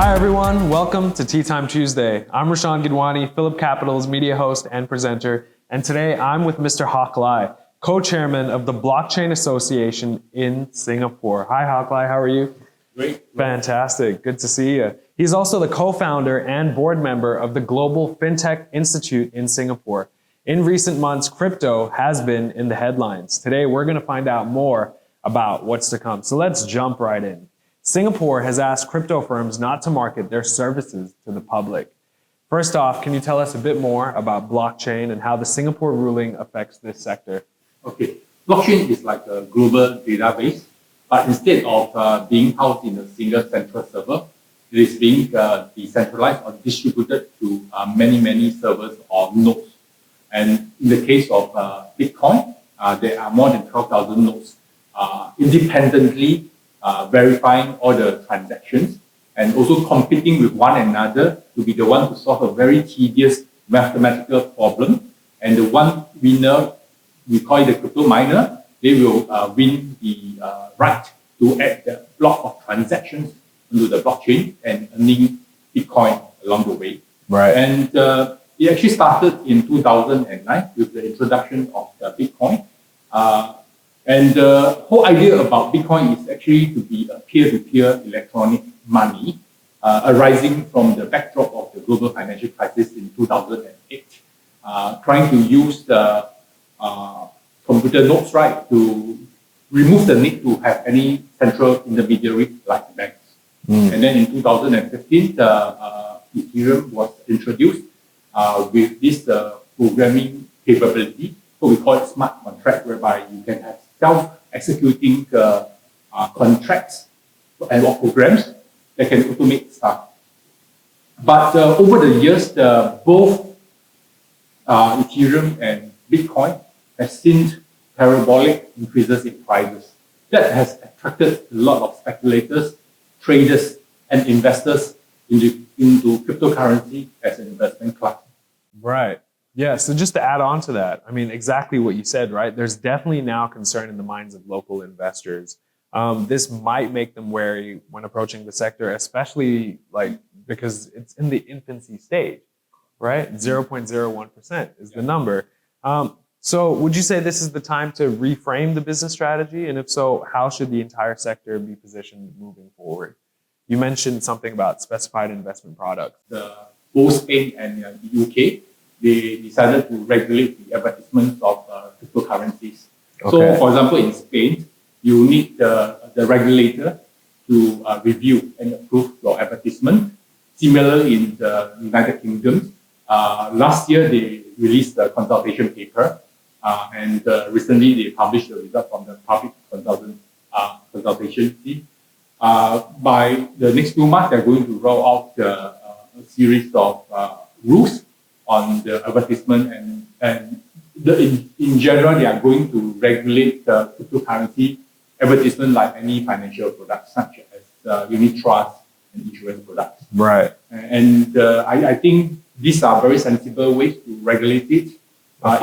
Hi everyone, welcome to Tea Time Tuesday. I'm Rashawn Gidwani, PhillipCapital's media host and presenter, and today I'm with Mr. Hock Lai, co-chairman of the Blockchain Association in Singapore. Hi Hock Lai, how are you? Great. Fantastic, good to see you. He's also the co-founder and board member of the Global FinTech Institute in Singapore. In recent months, crypto has been in the headlines. Today, we're going to find out more about what's to come. So let's jump right in. Singapore has asked crypto firms not to market their services to the public. First off, can you tell us a bit more about blockchain and how the Singapore ruling affects this sector? Okay. Blockchain is like a global database, but instead of being housed in a single central server, it is being decentralized or distributed to many servers or nodes. And in the case of Bitcoin, there are more than 12,000 nodes independently verifying all the transactions and also competing with one another to be the one to solve a very tedious mathematical problem. And the one winner, we call it the crypto miner, they will win the right to add the block of transactions into the blockchain and earning Bitcoin along the way. Right. And it actually started in 2009 with the introduction of the Bitcoin. And the whole idea about Bitcoin is actually to be a peer-to-peer electronic money arising from the backdrop of the global financial crisis in 2008, trying to use the computer nodes, right, to remove the need to have any central intermediary like banks. And then in 2015, Ethereum was introduced with this programming capability. So we call it smart contract, whereby you can have self-executing contracts and programs that can automate stuff. But over the years, both Ethereum and Bitcoin have seen parabolic increases in prices. That has attracted a lot of speculators, traders, and investors into cryptocurrency as an investment class. Right. Yeah, so just to add on to that, I mean, exactly what you said, right? There's definitely now concern in the minds of local investors. This might make them wary when approaching the sector, especially because it's in the infancy stage, right? 0.01% is the number. So would you say this is the time to reframe the business strategy? And if so, how should the entire sector be positioned moving forward? You mentioned something about specified investment products. Both Spain and the UK, they decided to regulate the advertisements of cryptocurrencies. Okay. So, for example, in Spain, you need the regulator to review and approve your advertisement. Similar in the United Kingdom, last year they released the consultation paper, and recently they published the result from the public consultation team. By the next 2 months, they're going to roll out a series of rules on the advertisement, and in general, they are going to regulate the cryptocurrency advertisement like any financial products, such as unit trust and insurance products. Right. And I think these are very sensible ways to regulate it.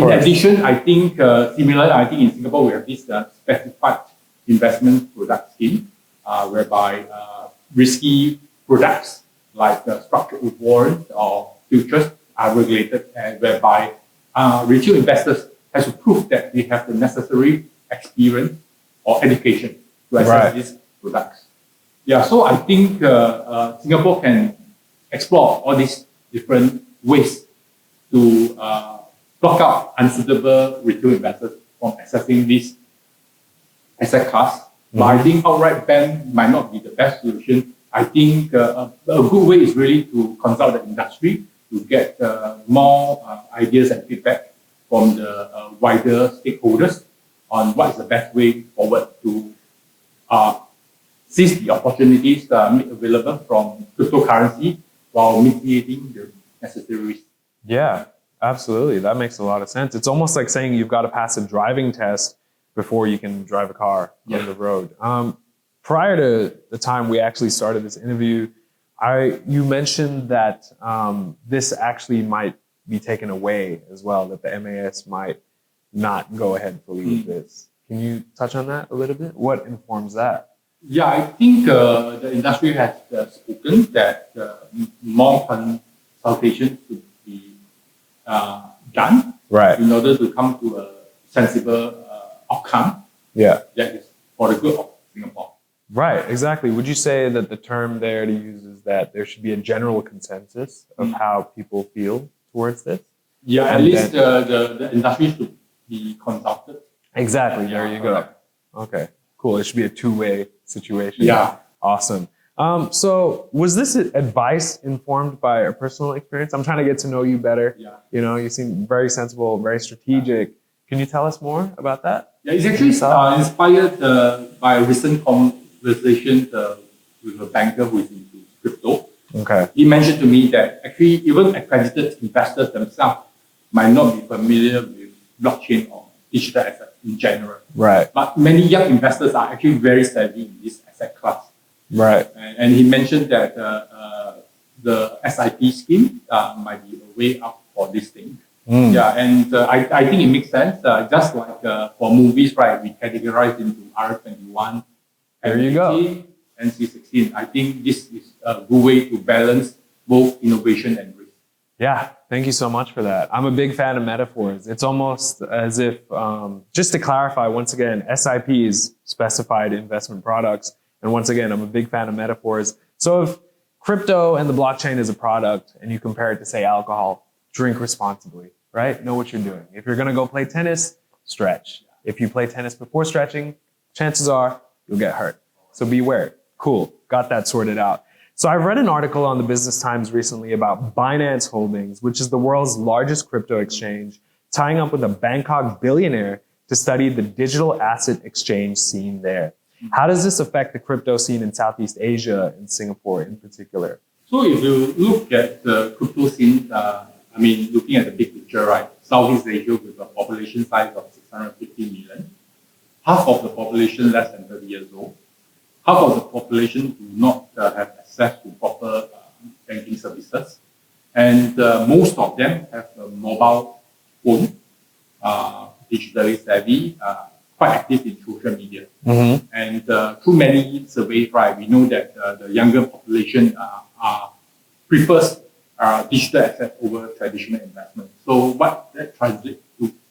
In addition, I think in Singapore, we have this specified investment product scheme, whereby risky products like structured warrants or futures are regulated, and whereby retail investors has to prove that they have the necessary experience or education to access these products. Yeah, so I think Singapore can explore all these different ways to block out unsuitable retail investors from accessing this asset class. But I think outright ban might not be the best solution. I think a good way is really to consult the industry to get more ideas and feedback from the wider stakeholders on what is the best way forward to seize the opportunities made available from cryptocurrency while mitigating the necessary risks. Yeah, absolutely. That makes a lot of sense. It's almost like saying you've got to pass a driving test before you can drive a car on the road. Prior to the time we actually started this interview, you mentioned that this actually might be taken away as well, that the MAS might not go ahead fully with this. Can you touch on that a little bit? What informs that? Yeah, I think the industry has spoken that more consultation should be done Right. in order to come to a sensible outcome Yeah. that is for the good of Singapore. Right, exactly. Would you say that the term there to use is that there should be a general consensus of how people feel towards this? Yeah, at And least the industry should be consulted. Exactly. Yeah, There you go. correct. Okay. Cool. It should be a two-way situation. Yeah. Awesome. So was this advice informed by a personal experience? I'm trying to get to know you better. Yeah. You know, you seem very sensible, very strategic. Can you tell us more about that? Yeah, it's actually inspired by a recent conversation with a banker who is into crypto. Okay. He mentioned to me that actually even accredited investors themselves might not be familiar with blockchain or digital assets in general. Right. But many young investors are actually very savvy in this asset class. Right. And he mentioned that the SIP scheme might be a way out for this thing. Yeah, and I think it makes sense. Just like for movies, right, we categorize into R21, There you go. NC16. I think this is a good way to balance both innovation and risk. Yeah, thank you so much for that. I'm a big fan of metaphors. It's almost as if, just to clarify, once again, SIPs, specified investment products. And once again, I'm a big fan of metaphors. So if crypto and the blockchain is a product and you compare it to, say, alcohol, drink responsibly, right? Know what you're doing. If you're going to go play tennis, stretch. If you play tennis before stretching, chances are you'll get hurt. So beware. Cool. Got that sorted out. So I've read an article on the Business Times recently about Binance Holdings, which is the world's largest crypto exchange, tying up with a Bangkok billionaire to study the digital asset exchange scene there. How does this affect the crypto scene in Southeast Asia and Singapore in particular? So if you look at the crypto scene, looking at the big picture, right? Southeast Asia with a population size of 650 million, half of the population less than 30 years old, half of the population do not have access to proper banking services, and most of them have a mobile phone, digitally savvy, quite active in social media. And through many surveys, right, we know that the younger population prefers digital assets over traditional investment. So what that translates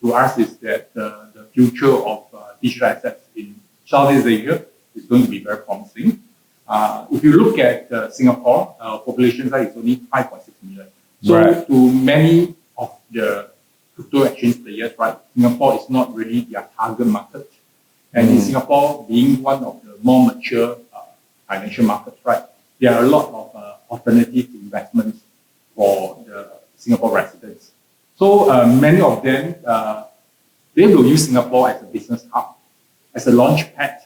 to us is that the future of digital assets in Southeast Asia is going to be very promising. If you look at Singapore, population size is only 5.6 million. So Right. to many of the crypto exchange players, right, Singapore is not really their target market. And in Singapore, being one of the more mature financial markets, right, there are a lot of alternative investments for the Singapore residents. So many of them, they will use Singapore as a business hub, as a launch pad,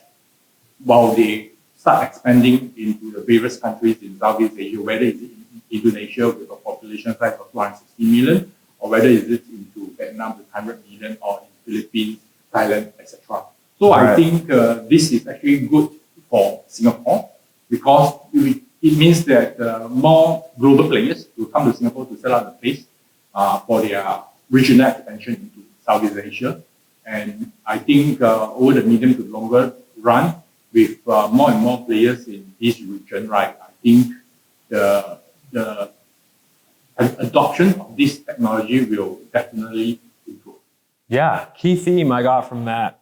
while they start expanding into the various countries in Southeast Asia, whether it's in Indonesia with a population size of 260 million, or whether it's into Vietnam with 100 million, or in Philippines, Thailand, etc. So I think this is actually good for Singapore because it means that more global players will come to Singapore to set up the place for their regional expansion into Southeast Asia. And I think over the medium to longer run, with more and more players in this region, right, I think the adoption of this technology will definitely improve. Yeah, key theme I got from that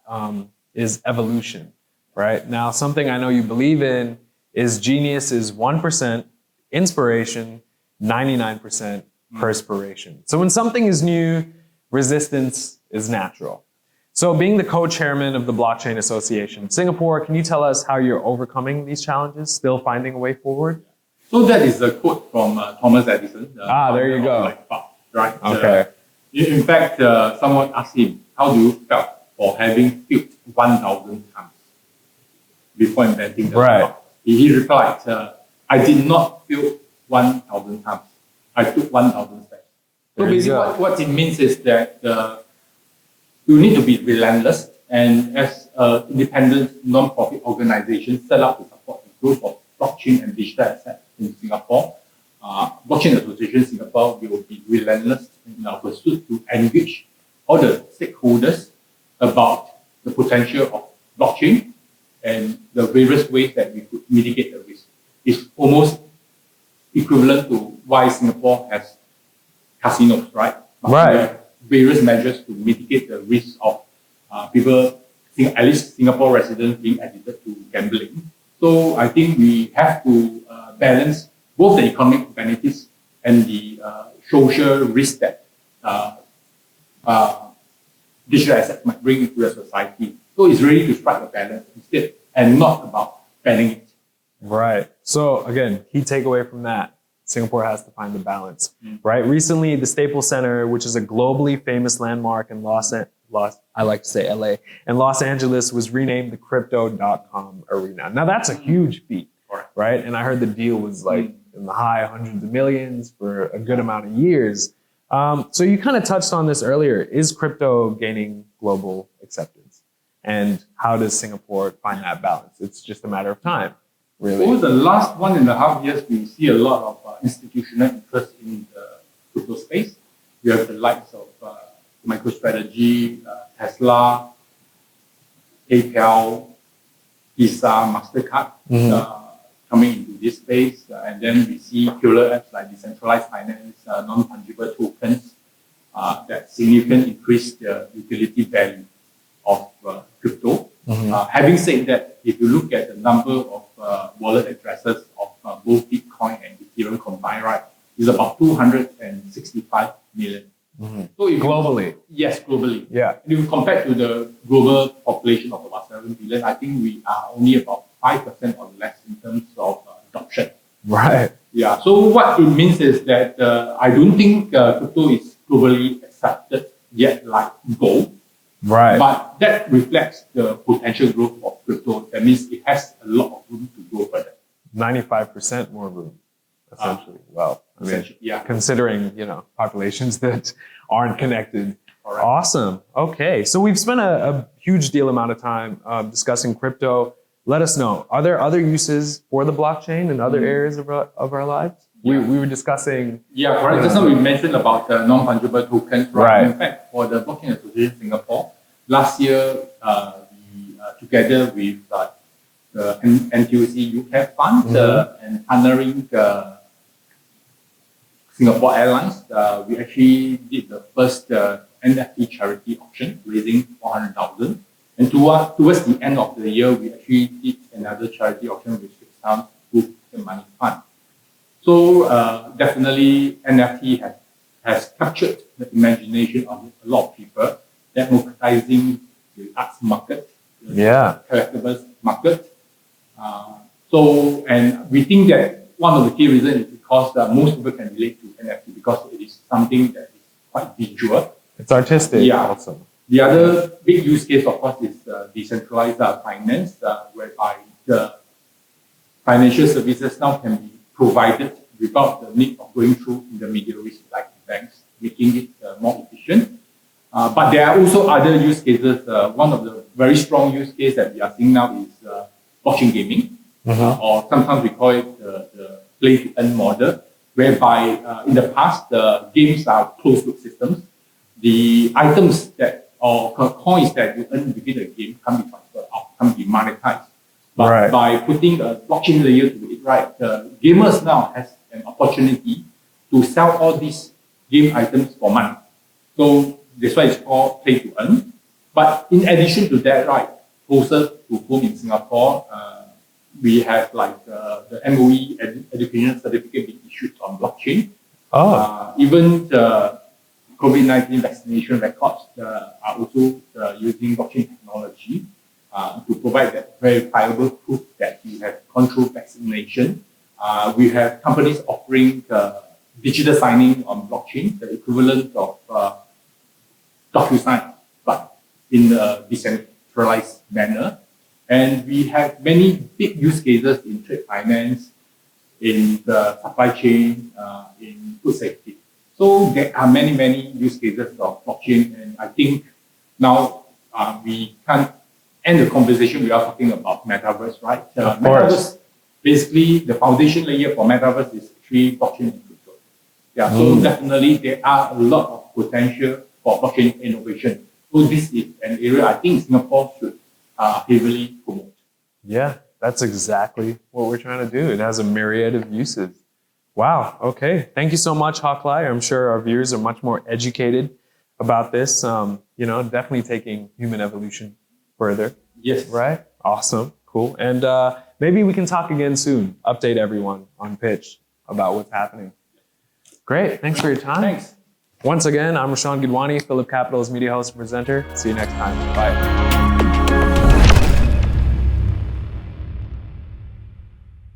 is evolution, right? Now, something I know you believe in is genius is 1% inspiration, 99% perspiration. So when something is new, resistance is natural. So being the co-chairman of the Blockchain Association Singapore, can you tell us how you're overcoming these challenges, still finding a way forward? So that is a quote from Thomas Edison. There you go. Right. Okay. In fact, someone asked him, how do you felt for having filled 1,000 times before inventing the clock? He replied, I did not fill 1,000 times. I took 1,000 steps. So basically what it means is that you need to be relentless, and as an independent non-profit organization set up to support the growth of blockchain and digital assets in Singapore, Blockchain Association Singapore will be relentless in our pursuit to engage all the stakeholders about the potential of blockchain and the various ways that we could mitigate the risk. It's almost equivalent to why Singapore has casinos, right? Right. We have various measures to mitigate the risk of people, at least Singapore residents, being addicted to gambling. So I think we have to balance both the economic benefits and the social risk that digital assets might bring into the society. So it's really to strike a balance instead, and not about banning it. Right. So again, key takeaway from that, Singapore has to find the balance, right? Recently, the Staples Center, which is a globally famous landmark in I like to say LA, and Los Angeles, was renamed the Crypto.com Arena. Now that's a huge feat, right? And I heard the deal was like in the high hundreds of millions for a good amount of years. So you kind of touched on this earlier. Is crypto gaining global acceptance? And how does Singapore find that balance? It's just a matter of time, really. Over the last 1.5 years, we see a lot of institutional interest in the crypto space. We have the likes of MicroStrategy, Tesla, PayPal, Visa, MasterCard coming into this space. And then we see killer apps like decentralized finance, non-fungible tokens that significantly increase the utility value of crypto. Having said that, if you look at the number of wallet addresses of both Bitcoin and Ethereum combined, right, is about 265 million. So if Globally? Yes, globally. Yeah. If you compare to the global population of about 7 billion, I think we are only about 5% or less in terms of adoption. Right. Yeah. So what it means is that I don't think crypto is globally accepted yet like gold. Right. But that reflects the potential growth of crypto. That means it has a lot of room to grow further. 95% more room, essentially. Well, I mean, yeah. considering, populations that aren't connected. Correct. Awesome. Okay. So we've spent a huge deal amount of time discussing crypto. Let us know, are there other uses for the blockchain in other areas of our lives? Yeah. We were discussing. Yeah, correct. Just now we mentioned about the non-fungible tokens, right? In fact, for the Blockchain Association Singapore, last year, we together with the NTUC UCAP Fund and partnering Singapore Airlines, we actually did the first NFT charity auction, raising 400,000. And towards the end of the year, we actually did another charity auction with 6,000 to the money fund. So definitely NFT has captured the imagination of a lot of people, democratizing the arts market, the collectibles market. And we think that one of the key reasons is because most people can relate to NFT because it is something that is quite visual. It's artistic also. The other big use case, of course, is decentralized finance, whereby the financial services now can be provided without the need of going through intermediaries like banks, making it more efficient. But there are also other use cases. One of the very strong use cases that we are seeing now is blockchain gaming, or sometimes we call it the play-to-earn model, whereby in the past, the games are closed-loop systems. The items or coins that you earn within the game can be transferred out, can be monetized. But by putting a blockchain layer to it, right, the gamers now has an opportunity to sell all these game items for money. So that's why it's called play to earn. But in addition to that, right, closer to home in Singapore, we have like the MOE education certificate being issued on blockchain. Even the COVID-19 vaccination records are also using blockchain technology to provide that verifiable proof that you have gone through vaccination. We have companies offering digital signing on blockchain, the equivalent of DocuSign, but in a decentralized manner. And we have many big use cases in trade finance, in the supply chain, in food safety. So there are many use cases of blockchain, and I think now we can't end the conversation without talking about metaverse, right? Metaverse, basically the foundation layer for metaverse is actually blockchain and crypto. Yeah, so definitely there are a lot of potential for blockchain innovation. So this is an area I think Singapore should heavily promote. Yeah, that's exactly what we're trying to do. It has a myriad of uses. Wow. Okay. Thank you so much, Hock Lai. I'm sure our viewers are much more educated about this. Definitely taking human evolution further. Yes. Right. Awesome. Cool. And maybe we can talk again soon. Update everyone on Pitch about what's happening. Great. Thanks for your time. Thanks. Once again, I'm Rashawn Gidwani, PhillipCapital's media host and presenter. See you next time. Bye.